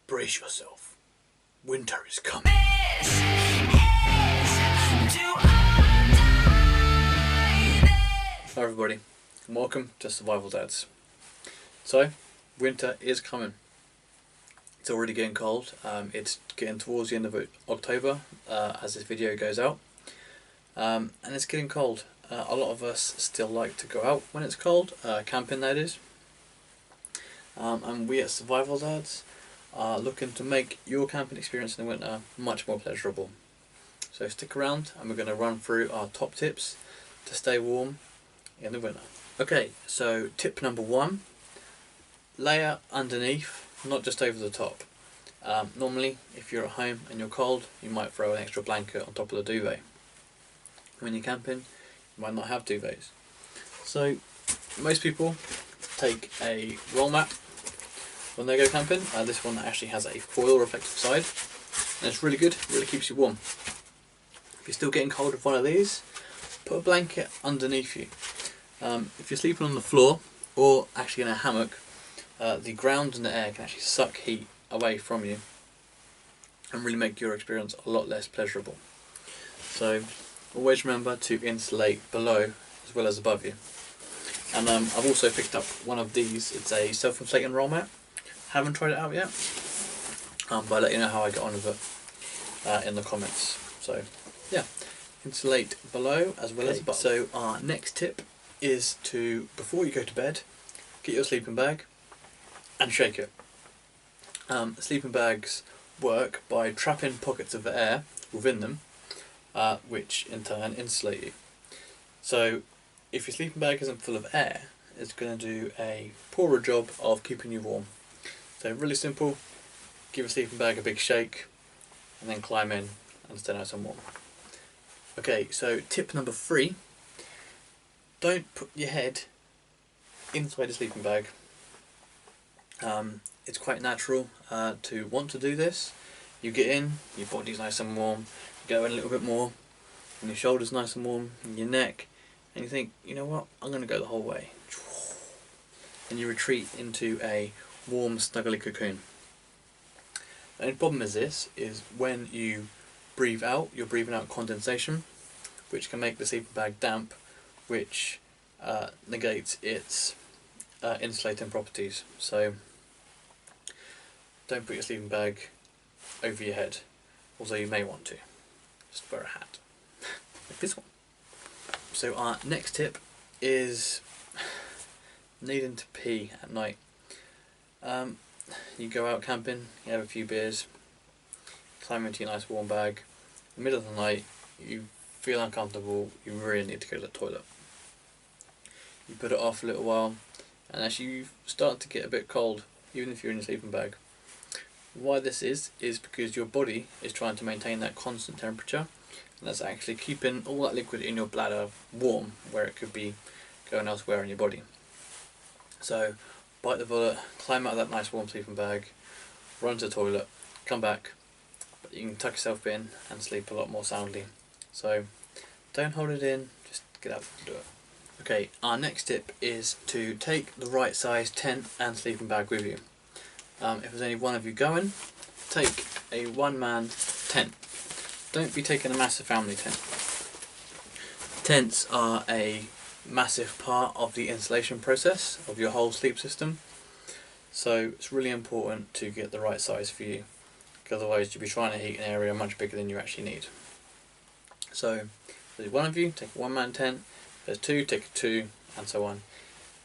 brace yourself. Winter is coming. Hi everybody, and welcome to Survival Dads. So, winter is coming. It's already getting cold. It's getting towards the end of October as this video goes out. And it's getting cold. A lot of us still like to go out when it's cold, camping that is. And we at Survival Dads are looking to make your camping experience in the winter much more pleasurable. So stick around and we're going to run through our top tips to stay warm in the winter. Okay, so tip number 1, layer underneath, not just over the top. Normally if you're at home and you're cold, you might throw an extra blanket on top of the duvet. When you're camping, you might not have duvets. So most people take a roll mat when they go camping. This one actually has a foil reflective side and it's really good, really keeps you warm. If you're still getting cold with one of these, put a blanket underneath you. If you're sleeping on the floor or actually in a hammock, the ground and the air can actually suck heat away from you and really make your experience a lot less pleasurable. So always remember to insulate below as well as above you. And I've also picked up one of these. It's a self-inflating roll mat. Haven't tried it out yet, but I'll let you know how I get on with it in the comments. So yeah, insulate below as well as above. So our next tip is to, before you go to bed, get your sleeping bag and shake it. Sleeping bags work by trapping pockets of air within them, which in turn insulate you. So if your sleeping bag isn't full of air, it's going to do a poorer job of keeping you warm. So really simple, give your sleeping bag a big shake and then climb in and stay nice and warm. Okay, so tip number 3, don't put your head inside a sleeping bag. It's quite natural to want to do this. You get in, your body's nice and warm, you go in a little bit more, and your shoulders nice and warm, and your neck, and you think, you know what, I'm going to go the whole way. And you retreat into a warm, snuggly cocoon. The only problem is when you breathe out, you're breathing out condensation, which can make the sleeping bag damp, which negates its insulating properties. So don't put your sleeping bag over your head, although you may want to. Just wear a hat, like this one. So our next tip is needing to pee at night. You go out camping, you have a few beers, climb into your nice warm bag, in the middle of the night you feel uncomfortable, you really need to go to the toilet. You put it off a little while, and as you start to get a bit cold, even if you're in your sleeping bag. Why this is because your body is trying to maintain that constant temperature, and that's actually keeping all that liquid in your bladder warm, where it could be going elsewhere in your body. So bite the bullet, climb out of that nice warm sleeping bag, run to the toilet, come back, but you can tuck yourself in and sleep a lot more soundly. So don't hold it in, just get out and do it. Okay, our next tip is to take the right size tent and sleeping bag with you. If there's only one of you going, take a one-man tent. Don't be taking a massive family tent. Tents are a massive part of the insulation process of your whole sleep system, so it's really important to get the right size for you, because otherwise you'll be trying to heat an area much bigger than you actually need. So if there's one of you, take a one-man tent. If there's 2, take a 2, and so on.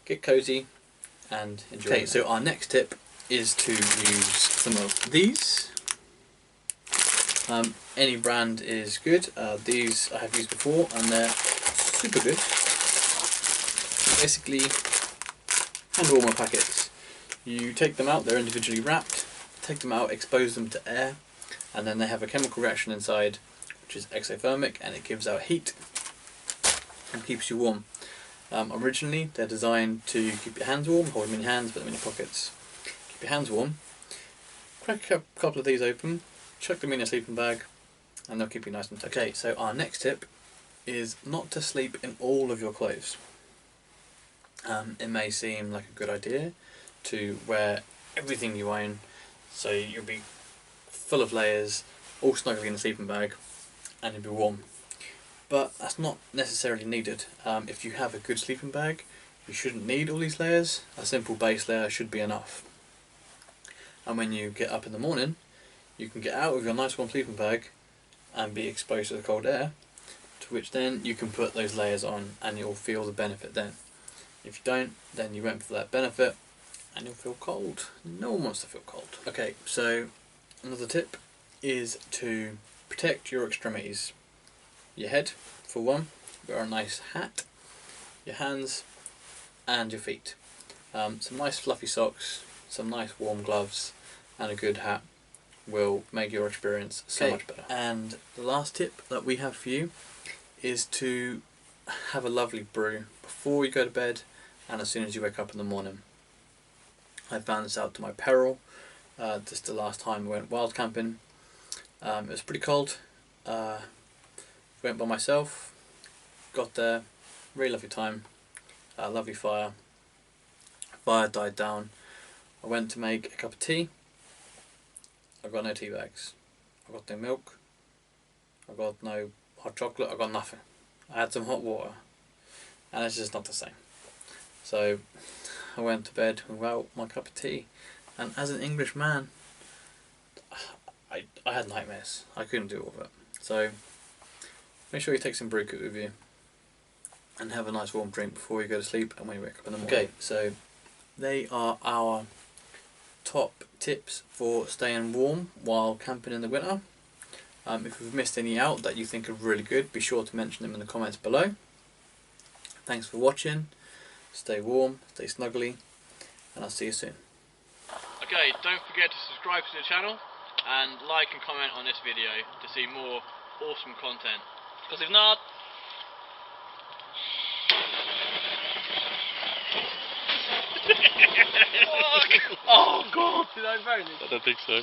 Get cozy and enjoy. Okay, so our next tip is to use some of these. Any brand is good. These I have used before and they're super good. Basically, hand warmer packets. You take them out, they're individually wrapped, take them out, expose them to air, and then they have a chemical reaction inside which is exothermic, and it gives out heat and keeps you warm. Originally they're designed to keep your hands warm, hold them in your hands, put them in your pockets. Keep your hands warm. Crack a couple of these open, chuck them in your sleeping bag, and they'll keep you nice and tight. Okay, so our next tip is not to sleep in all of your clothes. It may seem like a good idea to wear everything you own So you'll be full of layers, all snugly in a sleeping bag, and you'll be warm. But that's not necessarily needed. If you have a good sleeping bag, you shouldn't need all these layers. A simple base layer should be enough. And when you get up in the morning, you can get out of your nice warm sleeping bag and be exposed to the cold air, to which then you can put those layers on and you'll feel the benefit then. If you don't, then you won't feel that benefit and you'll feel cold. No one wants to feel cold. Okay, so another tip is to protect your extremities. Your head, for one, wear a nice hat, your hands and your feet. Some nice fluffy socks, some nice warm gloves and a good hat will make your experience so much better. And the last tip that we have for you is to have a lovely brew before you go to bed and as soon as you wake up in the morning. I found this out to my peril. Just the last time we went wild camping. It was pretty cold. Went by myself, got there, really lovely time, lovely fire. Fire died down. I went to make a cup of tea. I got no tea bags. I got no milk. I got no hot chocolate. I got nothing. I had some hot water, and it's just not the same. So I went to bed without my cup of tea, and as an English man, I had nightmares. I couldn't do all of it. So make sure you take some brew kit with you, and have a nice warm drink before you go to sleep and when you wake up in the morning. Okay, so they are our top tips for staying warm while camping in the winter. If we've missed any out that you think are really good, be sure to mention them in the comments below. Thanks for watching. Stay warm, stay snuggly, and I'll see you soon. Okay, don't forget to subscribe to the channel and like and comment on this video to see more awesome content. Because if not... Oh god! Did I burn it? I don't think so.